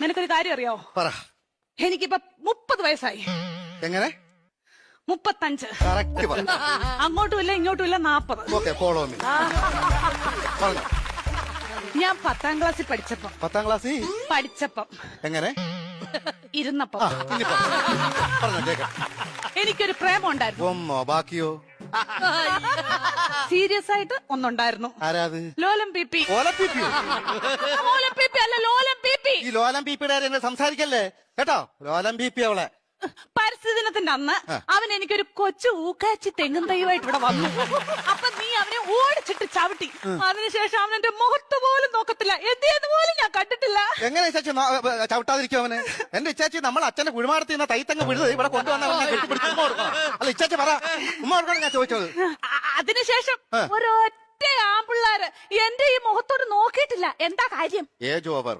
നിനക്കൊരു കാര്യം അറിയോ? പറ. എനിക്കിപ്പോ 30 വയസ്സായി. എങ്ങനെ? 35. കറക്റ്റ് പറ. അങ്ങോട്ടുമില്ല ഇങ്ങോട്ടുമില്ല 40. Okay, follow me. പറഞ്ഞോ. ഞാൻ 10ാം ക്ലാസ്സിൽ പഠിച്ചപ്പം 10ാം ക്ലാസ്സിൽ എങ്ങനെ ഇരുന്നപ്പം പറഞ്ഞോ കേക്കാം. എനിക്കൊരു പ്രേമം ഉണ്ടായിരുന്നു. ഒന്നോ ബാക്കിയോ? സീരിയസ് ആയിട്ട് ഒന്നുണ്ടായിരുന്നു. ആരാത്? ലോലം പിപി. ലോലം പിപി? ലോലം പിപി അല്ല, ലോലം പിപി. ഈ ലോലം പിപിയുടെ എന്നെ സംസാരിക്കല്ലേ കേട്ടോ. ലോലം പിപി അവളെ. പരിസ്ഥിതി ദിനത്തിന്റെ അന്ന് അവൻ എനിക്കൊരു കൊച്ചു ഊക്കാച്ചി തെങ്ങും തൈവായിട്ട് ഇവിടെ വന്നു. അപ്പൊ നീ അവനെ ഓടിച്ചിട്ട് ചവിട്ടി. അതിനുശേഷം അവൻ എന്റെ മുഖത്ത് പോലും നോക്കത്തില്ല. എന്ത് പോലും ഞാൻ കണ്ടിട്ടില്ല. എങ്ങനെ ഇച്ചാച്ചി ചവിട്ടാതിരിക്കും അവന്? എന്റെ ഇച്ചാച്ചി നമ്മൾ അച്ഛന്റെ കുഴിമാടത്തിൽ നിന്ന് തൈത്തങ്ങ് വിഴുത് ഇവിടെ കൊണ്ടുവന്ന കെട്ടിപ്പിടിച്ച് ഉമ്മ കൊടുക്കണം. അല്ല ഇച്ചാച്ചി പറ, ഉമ്മ കൊടുക്കണം ഞാൻ ചോദിച്ചത്. അതിനുശേഷം ഒരൊറ്റ ആമ്പിള്ളാര് എന്റെ ഈ മുഖത്തോട് നോക്കിയിട്ടില്ല. എന്താ കാര്യം? Age over.